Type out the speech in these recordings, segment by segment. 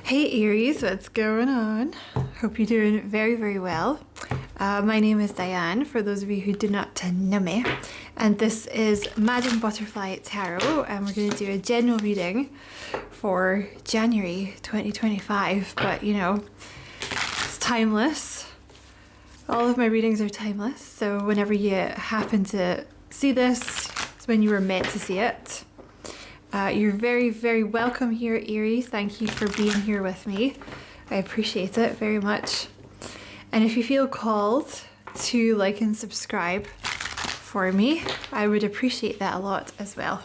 Hey Aries, what's going on? Hope you're doing very, very well. My name is Diane, for those of you who do not know me, and this is Madam Butterfly Tarot, and we're going to do a general reading for January 2025, but you know, it's timeless. All of my readings are timeless, so whenever you happen to see this, it's when you were meant to see it. You're very, very welcome here, Aries. Thank you for being here with me. I appreciate it very much. And if you feel called to like and subscribe for me, I would appreciate that a lot as well.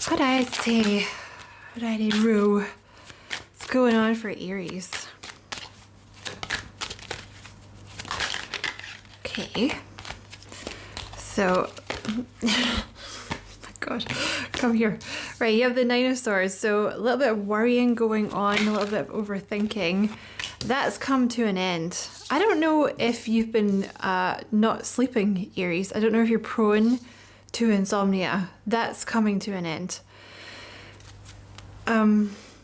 What I'd say, what I'd rule, what's going on for Aries? Okay, so God, come here. Right, you have the Nine of Swords, so a little bit of worrying going on, a little bit of overthinking. That's come to an end. I don't know if you've been not sleeping, Aries. I don't know if you're prone to insomnia. That's coming to an end.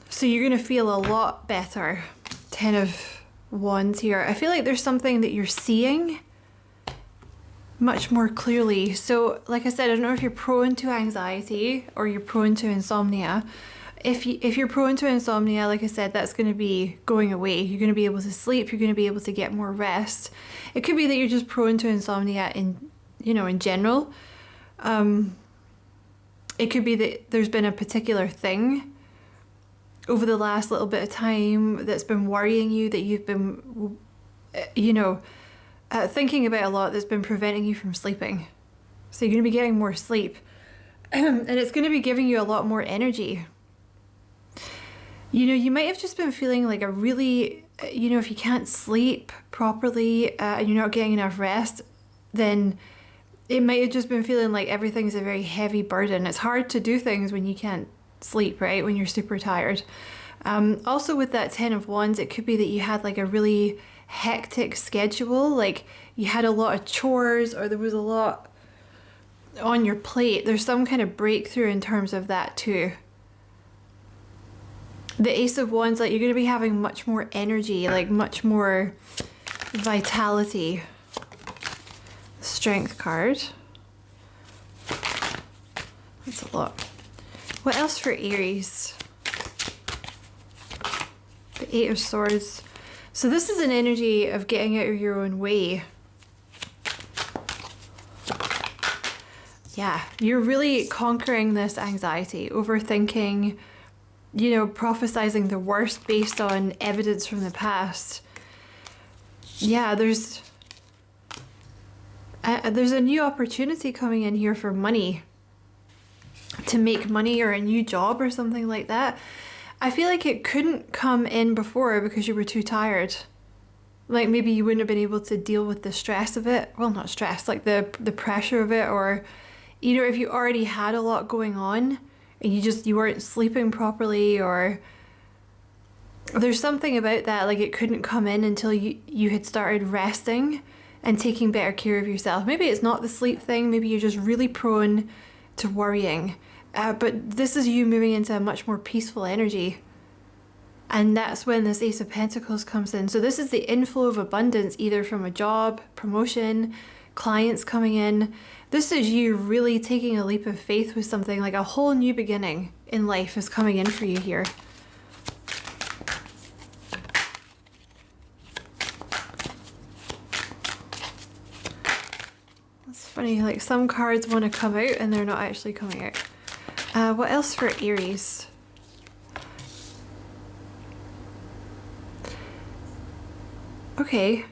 So you're going to feel a lot better. Ten of Wands here. I feel like there's something that you're seeing much more clearly. So like I said, I don't know if you're prone to anxiety or you're prone to insomnia. If you're prone to insomnia, like I said, that's going to be going away. You're going to be able to sleep, you're going to be able to get more rest. It could be that you're just prone to insomnia in general. It could be that there's been a particular thing over the last little bit of time that's been worrying you, that you've been thinking about a lot, that's been preventing you from sleeping. So you're going to be getting more sleep. And it's going to be giving you a lot more energy. You might have just been feeling like a really, if you can't sleep properly and you're not getting enough rest, then it might have just been feeling like everything's a very heavy burden. It's hard to do things when you can't sleep, right? When you're super tired. Also with that Ten of Wands, it could be that you had like a really hectic schedule, like you had a lot of chores or there was a lot on your plate. There's some kind of breakthrough in terms of that too. The Ace of Wands, like you're going to be having much more energy, like much more vitality. Strength card. That's a lot. What else for Aries? The Eight of Swords. So this is an energy of getting out of your own way. Yeah, you're really conquering this anxiety, overthinking, prophesizing the worst based on evidence from the past. Yeah, there's a new opportunity coming in here for money, to make money, or a new job or something like that. I feel like it couldn't come in before because you were too tired. Like maybe you wouldn't have been able to deal with the stress of it. Well, not stress, like the pressure of it, or if you already had a lot going on and you weren't sleeping properly, or there's something about that, like it couldn't come in until you had started resting and taking better care of yourself. Maybe it's not the sleep thing, maybe you're just really prone to worrying. But this is you moving into a much more peaceful energy. And that's when this Ace of Pentacles comes in. So this is the inflow of abundance, either from a job, promotion, clients coming in. This is you really taking a leap of faith with something, like a whole new beginning in life is coming in for you here. It's funny, like some cards want to come out and they're not actually coming out. What else for Aries? Okay.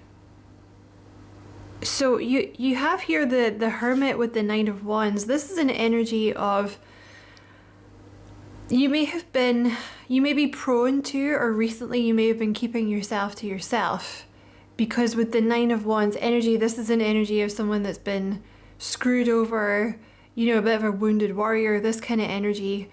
So you have here the Hermit with the Nine of Wands. This is an energy of, you may be prone to, or recently you may have been keeping yourself to yourself. Because with the Nine of Wands energy, this is an energy of someone that's been screwed over, a bit of a wounded warrior, this kind of energy.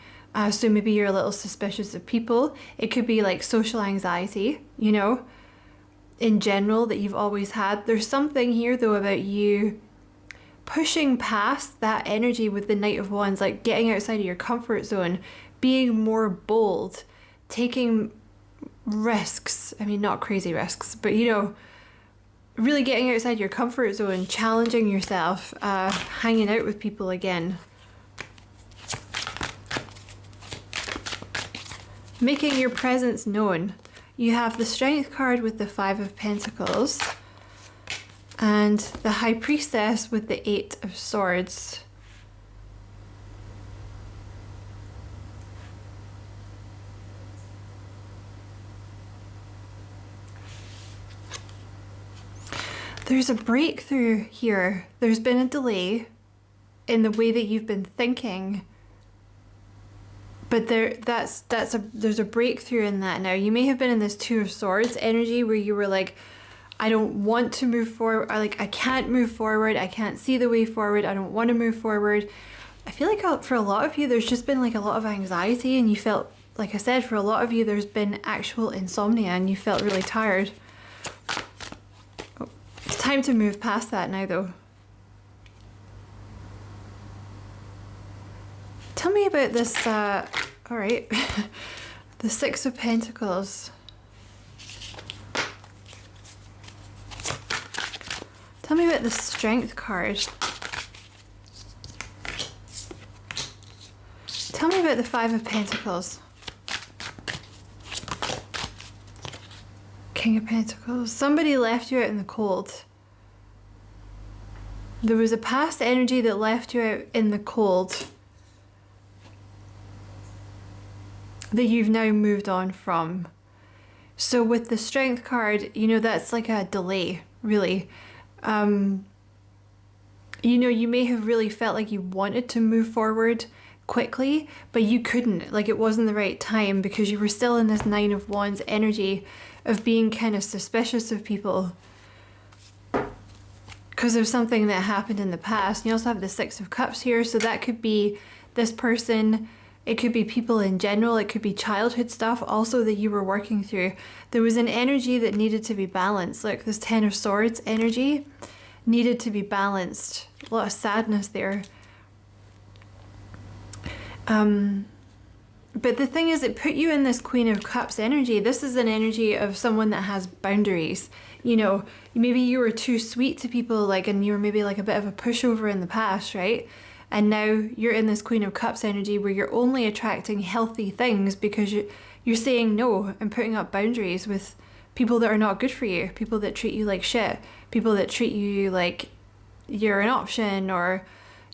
So maybe you're a little suspicious of people. It could be like social anxiety, in general, that you've always had. There's something here though about you pushing past that energy with the Knight of Wands, like getting outside of your comfort zone, being more bold, taking risks. I mean, not crazy risks, but you know, really getting outside your comfort zone, challenging yourself, hanging out with people again. Making your presence known. You have the Strength card with the Five of Pentacles and the High Priestess with the Eight of Swords. There's a breakthrough here. There's been a delay in the way that you've been thinking, but there's a breakthrough in that now. You may have been in this Two of Swords energy where you were like, I don't want to move forward, or like, I can't move forward, I can't see the way forward, I don't want to move forward. I feel like for a lot of you, there's just been like a lot of anxiety, and you felt, like I said, for a lot of you, there's been actual insomnia and you felt really tired. It's time to move past that now though. Tell me about this, alright, the Six of Pentacles. Tell me about the Strength card. Tell me about the Five of Pentacles. King of Pentacles. Somebody left you out in the cold. There was a past energy that left you out in the cold that you've now moved on from. So with the Strength card, you know, that's like a delay, really. You know, you may have really felt like you wanted to move forward quickly, but you couldn't. Like, it wasn't the right time because you were still in this Nine of Wands energy of being kind of suspicious of people because of something that happened in the past. You also have the Six of Cups here, so that could be this person, it could be people in general, it could be childhood stuff also that you were working through. There was an energy that needed to be balanced, like this Ten of Swords energy needed to be balanced. A lot of sadness there. But the thing is, it put you in this Queen of Cups energy. This is an energy of someone that has boundaries. You know, maybe you were too sweet to people, like, and you were maybe like a bit of a pushover in the past, right? And now you're in this Queen of Cups energy where you're only attracting healthy things because you're saying no and putting up boundaries with people that are not good for you, people that treat you like shit, people that treat you like you're an option, or,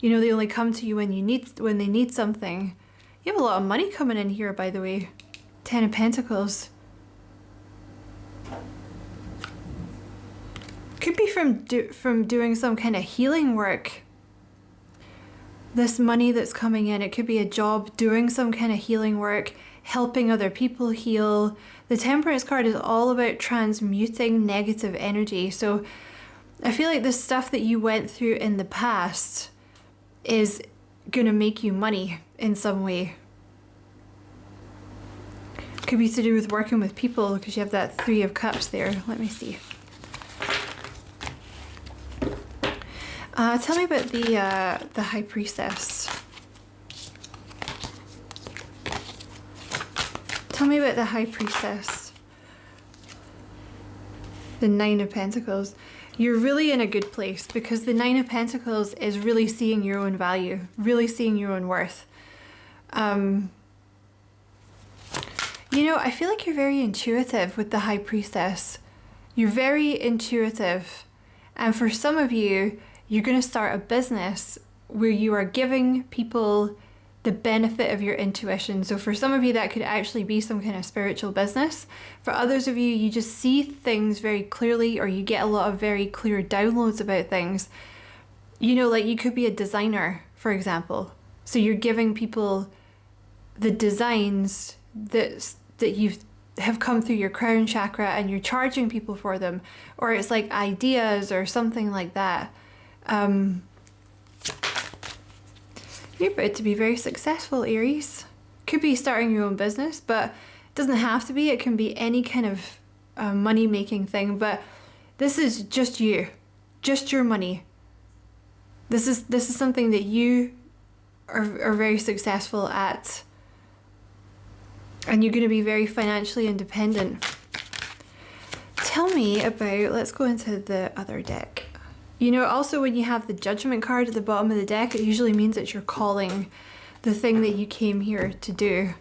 you know, they only come to you when they need something. You have a lot of money coming in here, by the way. Ten of Pentacles. Could be from doing some kind of healing work. This money that's coming in, it could be a job doing some kind of healing work, helping other people heal. The Temperance card is all about transmuting negative energy. So I feel like the stuff that you went through in the past is gonna make you money in some way. Could be to do with working with people because you have that Three of Cups there. Let me see. Tell me about the High Priestess. Tell me about the High Priestess. The Nine of Pentacles. You're really in a good place because the Nine of Pentacles is really seeing your own value, really seeing your own worth. You know, I feel like you're very intuitive with the High Priestess. You're very intuitive. And for some of you, you're going to start a business where you are giving people the benefit of your intuition. So for some of you, that could actually be some kind of spiritual business. For others of you, you just see things very clearly, or you get a lot of very clear downloads about things. You know, like you could be a designer, for example. So you're giving people the designs that have come through your crown chakra and you're charging people for them. Or it's like ideas or something like that. You're about to be very successful, Aries. Could be starting your own business, but it doesn't have to be. It can be any kind of money-making thing, but this is just you. Just your money. This is something that you are very successful at And you're going to be very financially independent. Tell me about, let's go into the other deck. You know, also when you have the Judgment card at the bottom of the deck, it usually means that you're calling the thing that you came here to do.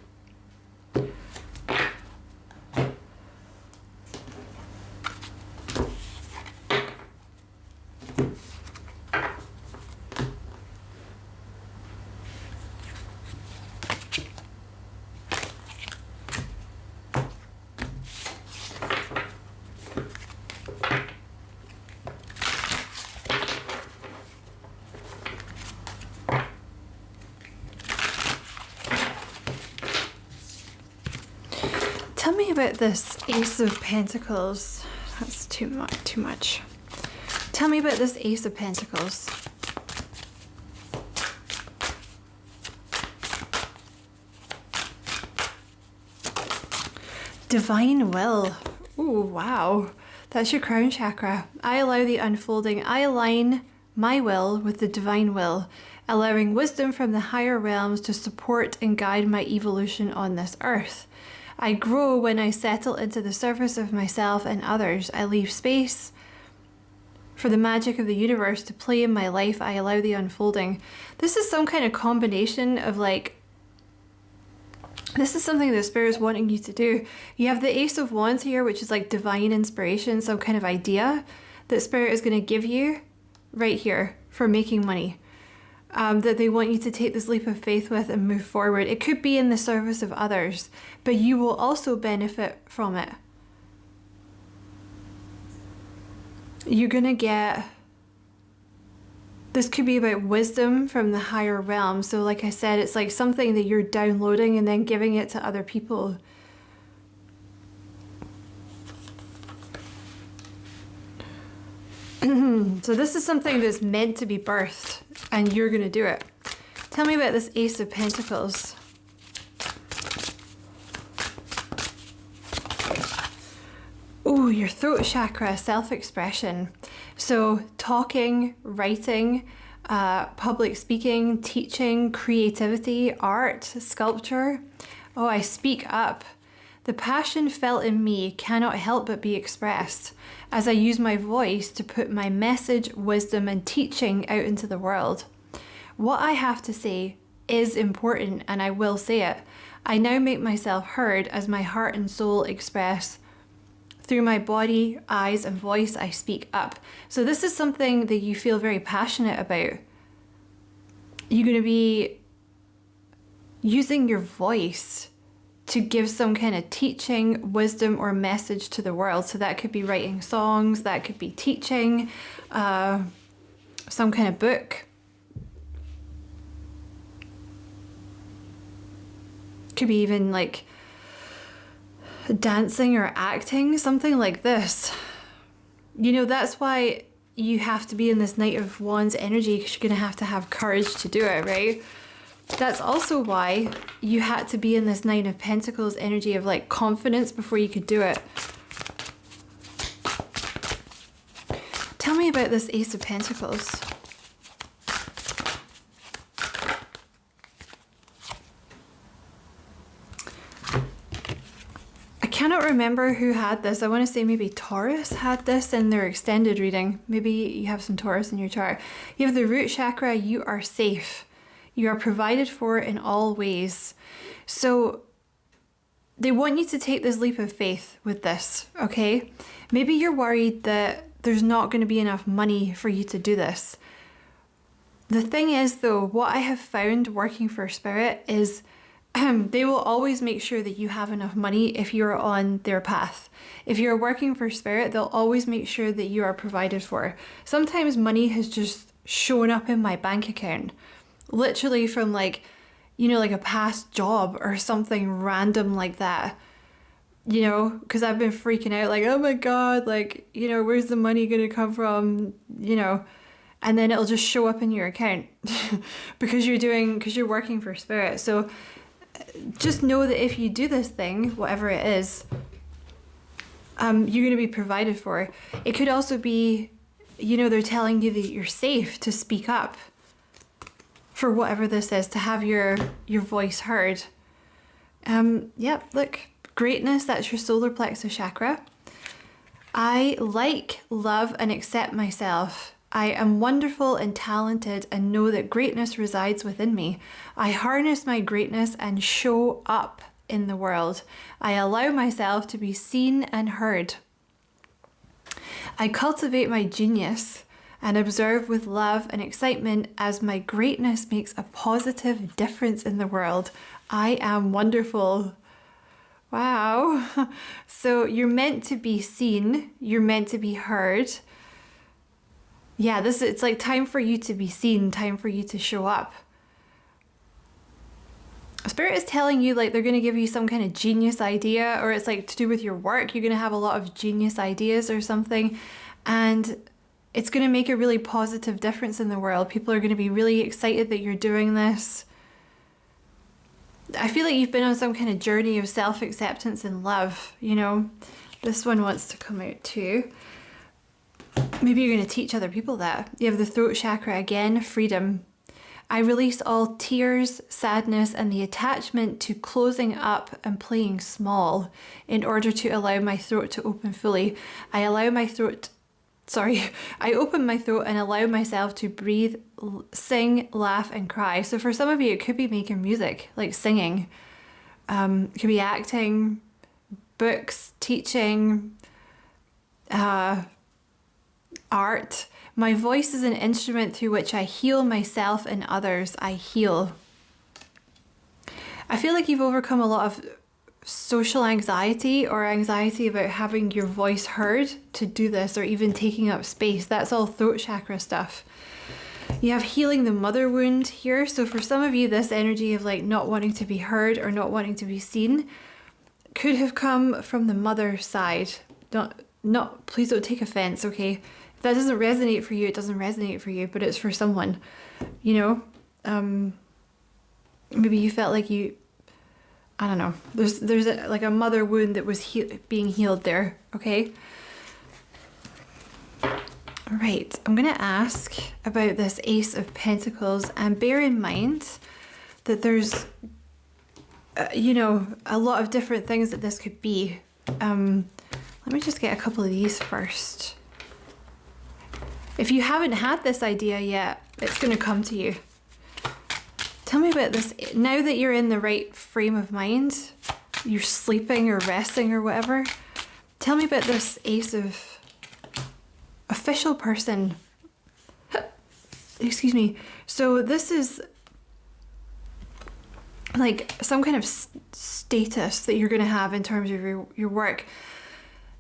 Tell me about this Ace of Pentacles. That's too much. Tell me about this Ace of Pentacles. Divine Will. Ooh, wow. That's your crown chakra. I allow the unfolding. I align my will with the divine will, allowing wisdom from the higher realms to support and guide my evolution on this earth. I grow when I settle into the service of myself and others. I leave space for the magic of the universe to play in my life. I allow the unfolding. This is some kind of combination of like, this is something that Spirit is wanting you to do. You have the Ace of Wands here, which is like divine inspiration, some kind of idea that Spirit is going to give you right here for making money. That they want you to take this leap of faith with and move forward. It could be in the service of others, but you will also benefit from it. You're gonna get, this could be about wisdom from the higher realm. So like I said, it's like something that you're downloading and then giving it to other people. So this is something that's meant to be birthed, and you're going to do it. Tell me about this Ace of Pentacles. Oh, your throat chakra, self-expression. So talking, writing, public speaking, teaching, creativity, art, sculpture. Oh, I speak up. The passion felt in me cannot help but be expressed as I use my voice to put my message, wisdom, and teaching out into the world. What I have to say is important, and I will say it. I now make myself heard as my heart and soul express. Through my body, eyes, and voice, I speak up. So this is something that you feel very passionate about. You're going to be using your voice to give some kind of teaching, wisdom, or message to the world. So that could be writing songs, that could be teaching, some kind of book. Could be even like dancing or acting, something like this. You know, that's why you have to be in this Knight of Wands energy, because you're going to have courage to do it, right? That's also why you had to be in this Nine of Pentacles energy of like confidence before you could do it. Tell me about this Ace of Pentacles. I cannot remember who had this. I want to say maybe Taurus had this in their extended reading. Maybe you have some Taurus in your chart. You have the root chakra. You are safe. You are provided for in all ways. So they want you to take this leap of faith with this, okay? Maybe you're worried that there's not going to be enough money for you to do this. The thing is though, what I have found working for Spirit is they will always make sure that you have enough money if you're on their path. If you're working for Spirit, they'll always make sure that you are provided for. Sometimes money has just shown up in my bank account. Literally from like, you know, like a past job or something random like that, you know, because I've been freaking out like, oh my God, like, you know, where's the money going to come from, you know, and then it'll just show up in your account because you're working for Spirit. So just know that if you do this thing, whatever it is, you're going to be provided for. It could also be, you know, they're telling you that you're safe to speak up for whatever this is, to have your voice heard. Yep, look, greatness, that's your solar plexus chakra. I like, love, and accept myself. I am wonderful and talented and know that greatness resides within me. I harness my greatness and show up in the world. I allow myself to be seen and heard. I cultivate my genius and observe with love and excitement as my greatness makes a positive difference in the world. I am wonderful. Wow. So you're meant to be seen. You're meant to be heard. Yeah, it's like time for you to be seen, time for you to show up. Spirit is telling you like they're going to give you some kind of genius idea, or it's like to do with your work. You're going to have a lot of genius ideas or something, and it's going to make a really positive difference in the world. People are going to be really excited that you're doing this. I feel like you've been on some kind of journey of self-acceptance and love, you know. This one wants to come out too. Maybe you're going to teach other people that. You have the throat chakra again, freedom. I release all tears, sadness, and the attachment to closing up and playing small in order to allow my throat to open fully. I open my throat and allow myself to breathe, sing, laugh, and cry. So for some of you, it could be making music, like singing. It could be acting, books, teaching, art. My voice is an instrument through which I heal myself and others. I heal. I feel like you've overcome a lot of social anxiety or anxiety about having your voice heard to do this, or even taking up space. That's all throat chakra stuff. You have healing the mother wound here. So for some of you, this energy of like not wanting to be heard or not wanting to be seen could have come from the mother side. Please don't take offense, okay? If that doesn't resonate for you, it doesn't resonate for you, but it's for someone, you know? Maybe you felt like I don't know. There's like a mother wound that was being healed there, okay? All right, I'm going to ask about this Ace of Pentacles, and bear in mind that there's, you know, a lot of different things that this could be. Let me just get a couple of these first. If you haven't had this idea yet, it's going to come to you. Tell me about this. Now that you're in the right frame of mind, you're sleeping or resting or whatever, tell me about this Ace of official person. Excuse me. So this is like some kind of status that you're going to have in terms of your work.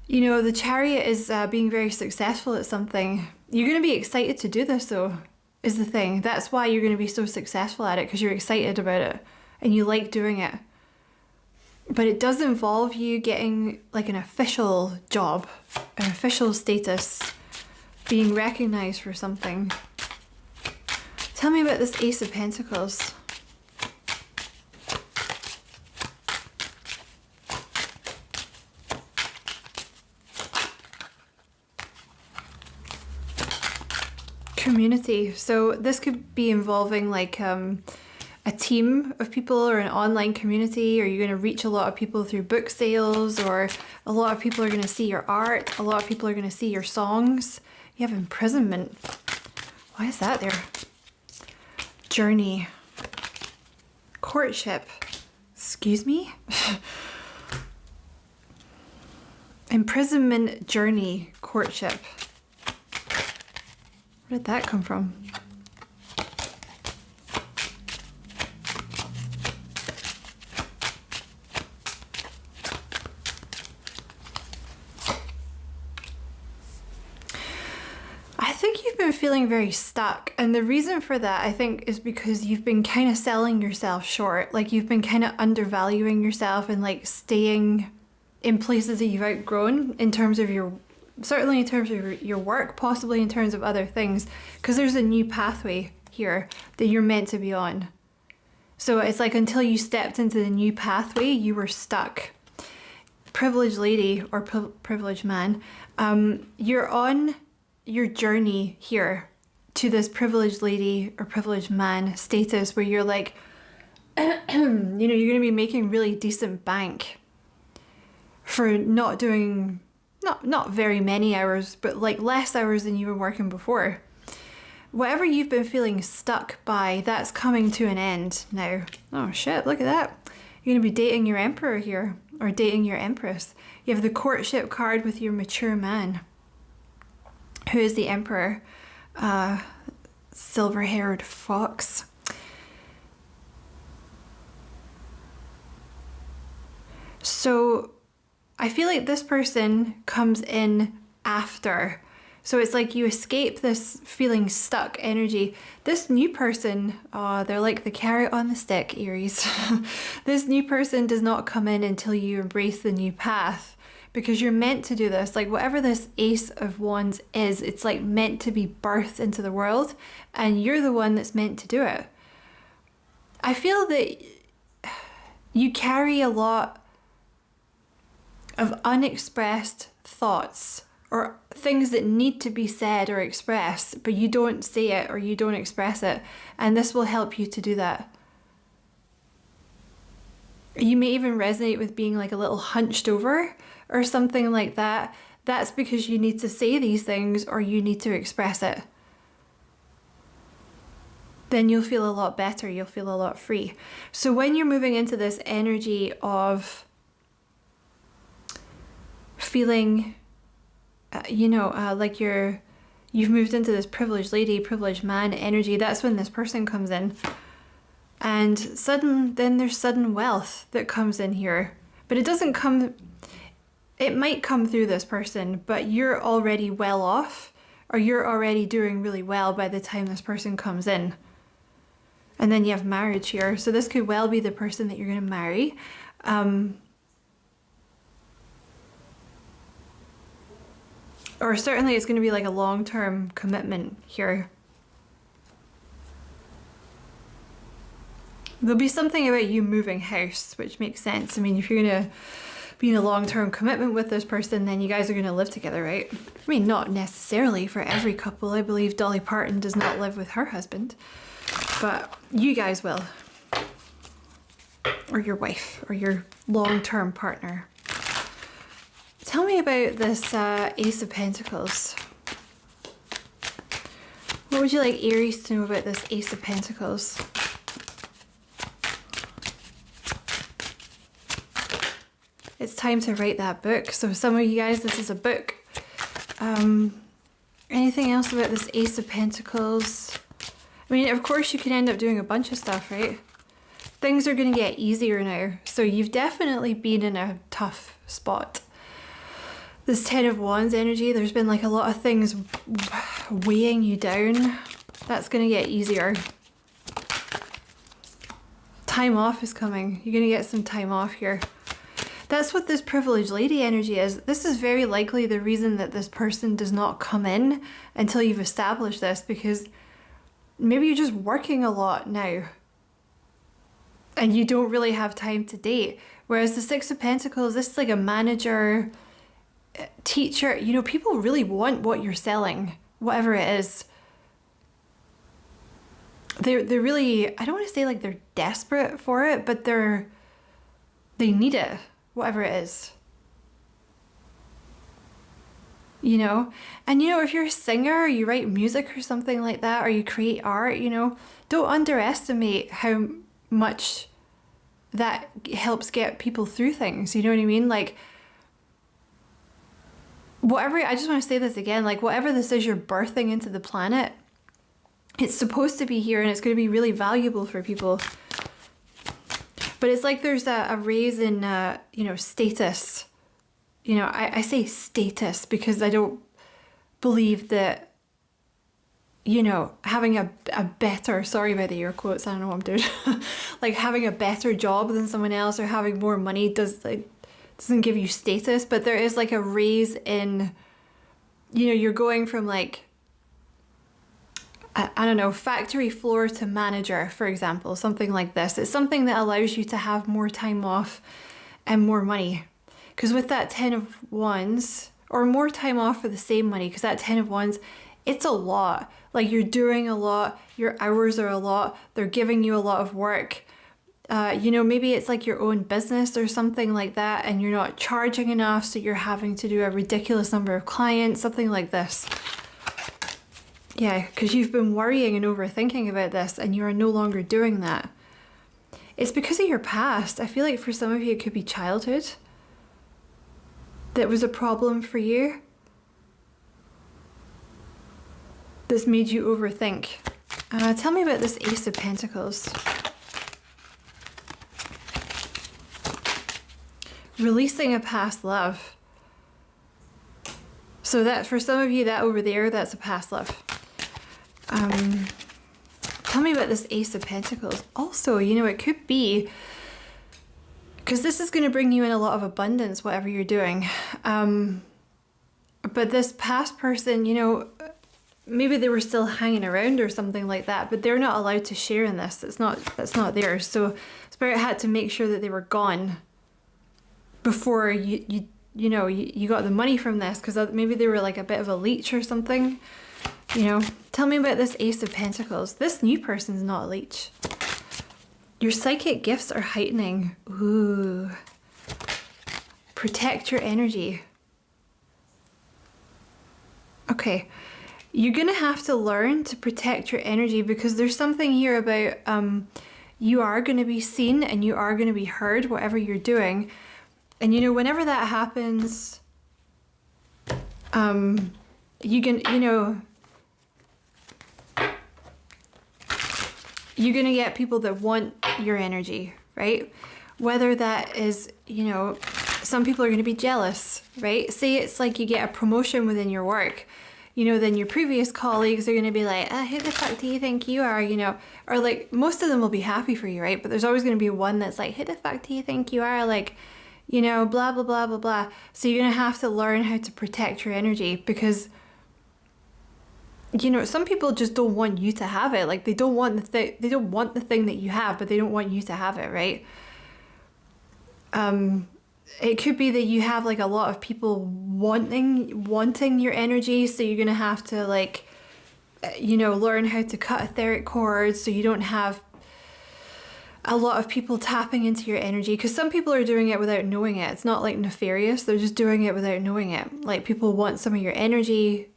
You know, the Chariot is being very successful at something. You're going to be excited to do this though, is the thing. That's why you're going to be so successful at it, because you're excited about it and you like doing it. But it does involve you getting like an official job, an official status, being recognized for something. Tell me about this Ace of Pentacles. Community. So this could be involving like a team of people or an online community, or you're going to reach a lot of people through book sales, or a lot of people are going to see your art, a lot of people are going to see your songs. You have imprisonment. Why is that there? Journey. Courtship. Excuse me? Imprisonment, journey, courtship. Where did that come from? I think you've been feeling very stuck, and the reason for that, I think, is because you've been kind of selling yourself short. Like you've been kind of undervaluing yourself and like staying in places that you've outgrown in terms of certainly in terms of your work, possibly in terms of other things, because there's a new pathway here that you're meant to be on. So it's like until you stepped into the new pathway, you were stuck. Privileged lady or privileged man, you're on your journey here to this privileged lady or privileged man status where you're like, You know, you're going to be making really decent bank for not doing, not very many hours, but like less hours than you were working before. Whatever you've been feeling stuck by, that's coming to an end now. Oh shit, look at that. You're going to be dating your emperor here, or dating your empress. You have the courtship card with your mature man, who is the emperor, silver-haired fox. So I feel like this person comes in after. So it's like you escape this feeling stuck energy. This new person, they're like the carrot on the stick, Aries. This new person does not come in until you embrace the new path, because you're meant to do this. Like whatever this Ace of Wands is, it's like meant to be birthed into the world, and you're the one that's meant to do it. I feel that you carry a lot of unexpressed thoughts, or things that need to be said or expressed, but you don't say it or you don't express it, and this will help you to do that. You may even resonate with being like a little hunched over or something like that. That's because you need to say these things or you need to express it. Then you'll feel a lot better, you'll feel a lot free. So when you're moving into this energy of feeling like you've moved into this privileged lady, privileged man energy, that's when this person comes in. And then there's sudden wealth that comes in here. But it might come through this person, but you're already well off, or you're already doing really well by the time this person comes in. And then you have marriage here. So this could well be the person that you're going to marry. Or certainly it's going to be like a long-term commitment here. There'll be something about you moving house, which makes sense. I mean, if you're going to be in a long-term commitment with this person, then you guys are going to live together, right? I mean, not necessarily for every couple. I believe Dolly Parton does not live with her husband, but you guys will. Or your wife, or your long-term partner. Tell me about this Ace of Pentacles. What would you like Aries to know about this Ace of Pentacles? It's time to write that book. So some of you guys, this is a book. Anything else about this Ace of Pentacles? I mean, of course you can end up doing a bunch of stuff, right? Things are going to get easier now. So you've definitely been in a tough spot. This Ten of Wands energy, there's been like a lot of things weighing you down. That's going to get easier. Time off is coming. You're going to get some time off here. That's what this privileged lady energy is. This is very likely the reason that this person does not come in until you've established this, because maybe you're just working a lot now and you don't really have time to date. Whereas the Six of Pentacles, this is like a manager, teacher, you know, people really want what you're selling, whatever it is. They're really, I don't want to say like they're desperate for it, but they need it, whatever it is. You know? And you know, if you're a singer, or you write music or something like that, or you create art, you know, don't underestimate how much that helps get people through things. You know what I mean? Like, whatever, I just want to say this again, like whatever this is you're birthing into the planet, it's supposed to be here and it's going to be really valuable for people. But it's like there's a raise in, you know, status. You know, I say status because I don't believe that, you know, having a better, sorry about the air quotes, I don't know what I'm doing, like having a better job than someone else or having more money doesn't give you status, but there is like a raise in, you know, you're going from like, I don't know, factory floor to manager, for example, something like this. It's something that allows you to have more time off and more money. Because with that 10 of Wands, or more time off for the same money, because that 10 of Wands, it's a lot. Like you're doing a lot, your hours are a lot, they're giving you a lot of work. You know, maybe it's like your own business or something like that, and you're not charging enough, so you're having to do a ridiculous number of clients, something like this. Yeah, because you've been worrying and overthinking about this, and you are no longer doing that. It's because of your past. I feel like for some of you, it could be childhood that was a problem for you, that's made you overthink. Tell me about this Ace of Pentacles. Releasing a past love. So that for some of you, that over there, that's a past love. Tell me about this Ace of Pentacles. Also, you know, it could be, because this is going to bring you in a lot of abundance, whatever you're doing. But this past person, you know, maybe they were still hanging around or something like that, but they're not allowed to share in this. That's not theirs. So Spirit had to make sure that they were gone before you got the money from this, because maybe they were like a bit of a leech or something. You know, tell me about this Ace of Pentacles. This new person's not a leech. Your psychic gifts are heightening. Ooh. Protect your energy. Okay. You're going to have to learn to protect your energy, because there's something here about you are going to be seen and you are going to be heard, whatever you're doing. And, you know, whenever that happens, you're going to get people that want your energy, right? Whether that is, you know, some people are going to be jealous, right? Say it's like you get a promotion within your work, you know, then your previous colleagues are going to be like, who the fuck do you think you are, you know? Or like, most of them will be happy for you, right? But there's always going to be one that's like, who the fuck do you think you are? Like, you know, blah, blah, blah, blah, blah. So you're going to have to learn how to protect your energy, because, you know, some people just don't want you to have it. Like, they don't want the thing that you have, but they don't want you to have it, right? It could be that you have like a lot of people wanting your energy, so you're gonna have to, like, you know, learn how to cut etheric cords so you don't have a lot of people tapping into your energy, because some people are doing it without knowing it. It's not like nefarious, they're just doing it without knowing it. Like, people want some of your energy.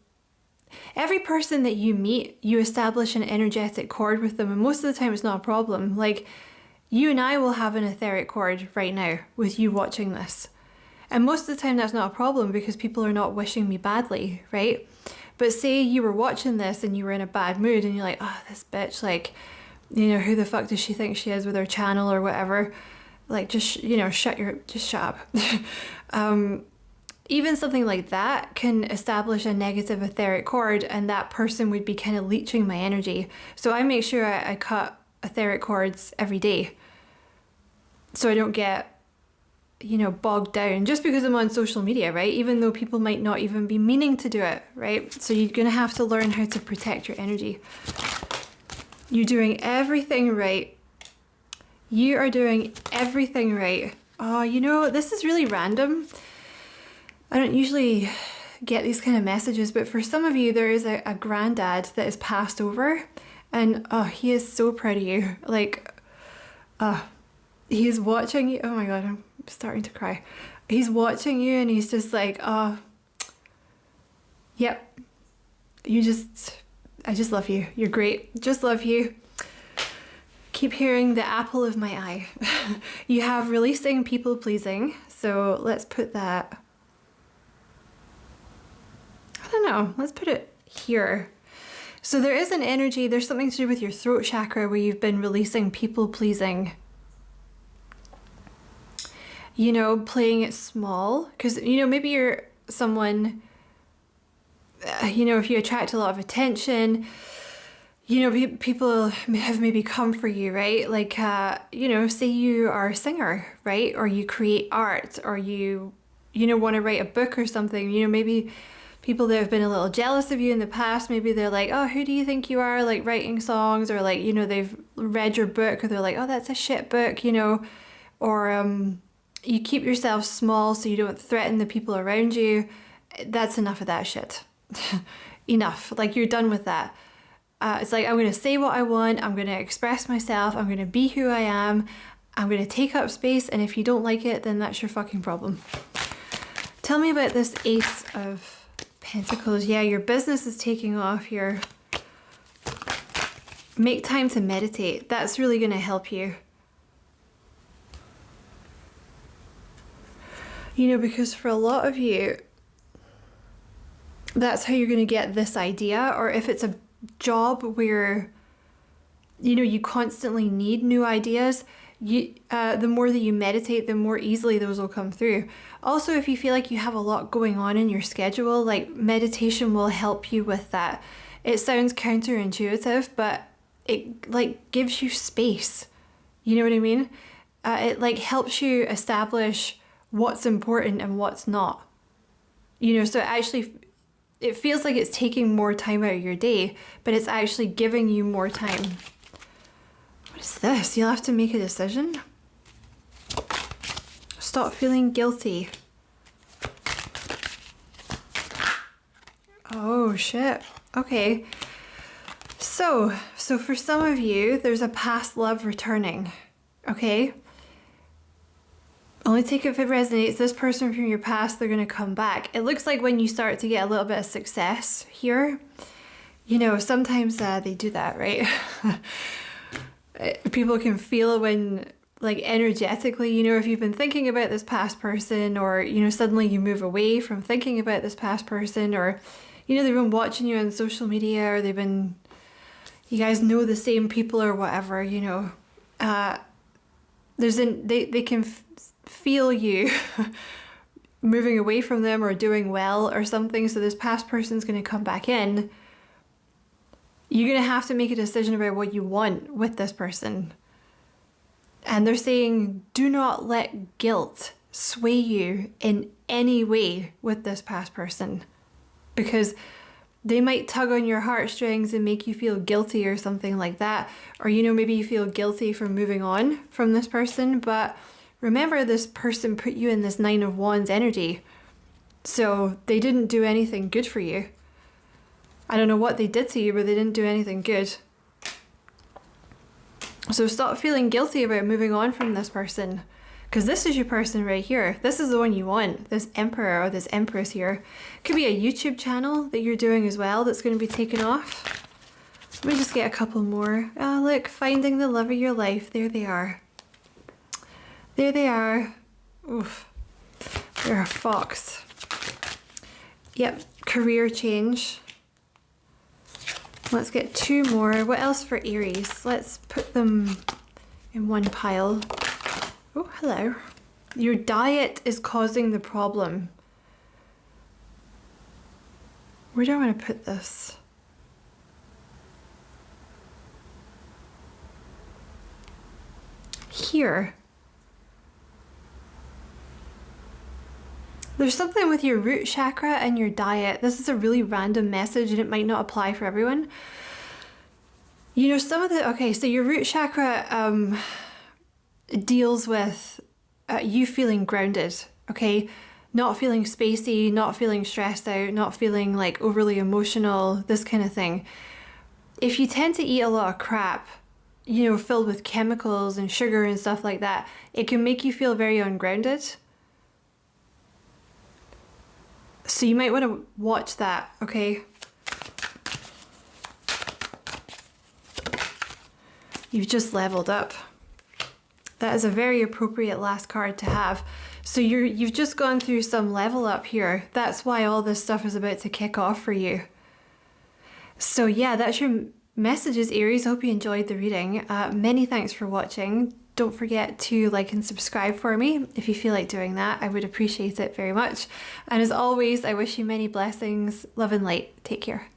Every person that you meet, you establish an energetic cord with them, and most of the time it's not a problem. Like, you and I will have an etheric cord right now with you watching this. And most of the time that's not a problem, because people are not wishing me badly, right? But say you were watching this and you were in a bad mood and you're like, oh, this bitch, like, you know, who the fuck does she think she is with her channel or whatever? Like, just, you know, shut up. Even something like that can establish a negative etheric cord, and that person would be kind of leeching my energy. So I make sure I cut etheric cords every day, so I don't get, you know, bogged down just because I'm on social media, right? Even though people might not even be meaning to do it, right? So you're going to have to learn how to protect your energy. You're doing everything right. You are doing everything right. Oh, you know, this is really random. I don't usually get these kind of messages, but for some of you, there is a granddad that is passed over, and oh, he is so proud of you. Like, he is watching you. Oh my God, I'm starting to cry. He's watching you and he's just like, oh, yep. I just love you. You're great. Just love you. Keep hearing the apple of my eye. You have releasing people pleasing. So let's put that, I don't know, let's put it here. So there is an energy, there's something to do with your throat chakra where you've been releasing people pleasing. You know, playing it small, because, you know, maybe you're someone, you know, if you attract a lot of attention, you know, people have maybe come for you, right? Like, you know, say you are a singer, right? Or you create art, or you know, want to write a book or something. You know, maybe people that have been a little jealous of you in the past, maybe they're like, oh, who do you think you are, like, writing songs? Or like, you know, they've read your book, or they're like, oh, that's a shit book, you know. Or you keep yourself small so you don't threaten the people around you. That's enough of that shit. Enough. Like, you're done with that. It's like, I'm going to say what I want. I'm going to express myself. I'm going to be who I am. I'm going to take up space, and if you don't like it, then that's your fucking problem. Tell me about this Ace of Pentacles. Yeah, your business is taking off here. Make time to meditate. That's really going to help you. You know, because for a lot of you, that's how you're going to get this idea. Or if it's a job where, you know, you constantly need new ideas, the more that you meditate, the more easily those will come through. Also, if you feel like you have a lot going on in your schedule, like meditation will help you with that. It sounds counterintuitive, but it like gives you space. You know what I mean? It like helps you establish what's important and what's not. You know, so it feels like it's taking more time out of your day, but it's actually giving you more time. What is this? You'll have to make a decision. Stop feeling guilty. Oh shit. Okay. So for some of you, there's a past love returning. Okay? Only take it if it resonates. This person from your past, they're going to come back. It looks like when you start to get a little bit of success here, you know, sometimes they do that, right? People can feel when, like, energetically, you know, if you've been thinking about this past person, or, you know, suddenly you move away from thinking about this past person, or, you know, they've been watching you on social media, or you guys know the same people or whatever, you know, they can feel you moving away from them or doing well or something. So this past person's going to come back in. You're going to have to make a decision about what you want with this person. And they're saying, do not let guilt sway you in any way with this past person, because they might tug on your heartstrings and make you feel guilty or something like that. Or, you know, maybe you feel guilty for moving on from this person, but remember, this person put you in this Nine of Wands energy. So they didn't do anything good for you. I don't know what they did to you, but they didn't do anything good. So stop feeling guilty about moving on from this person, because this is your person right here. This is the one you want. This Emperor or this Empress here. Could be a YouTube channel that you're doing as well that's going to be taken off. Let me just get a couple more. Oh, look, finding the love of your life. There they are. There they are. Oof. They're a fox. Yep, career change. Let's get two more. What else for Aries? Let's put them in one pile. Oh, hello. Your diet is causing the problem. Where do I want to put this? Here. There's something with your root chakra and your diet. This is a really random message and it might not apply for everyone. You know, so your root chakra deals with you feeling grounded, okay? Not feeling spacey, not feeling stressed out, not feeling like overly emotional, this kind of thing. If you tend to eat a lot of crap, you know, filled with chemicals and sugar and stuff like that, it can make you feel very ungrounded. So you might want to watch that, okay? You've just leveled up. That is a very appropriate last card to have. So you've just gone through some level up here. That's why all this stuff is about to kick off for you. So yeah, that's your messages, Aries. I hope you enjoyed the reading. Many thanks for watching. Don't forget to like and subscribe for me if you feel like doing that. I would appreciate it very much. And as always, I wish you many blessings, love and light. Take care.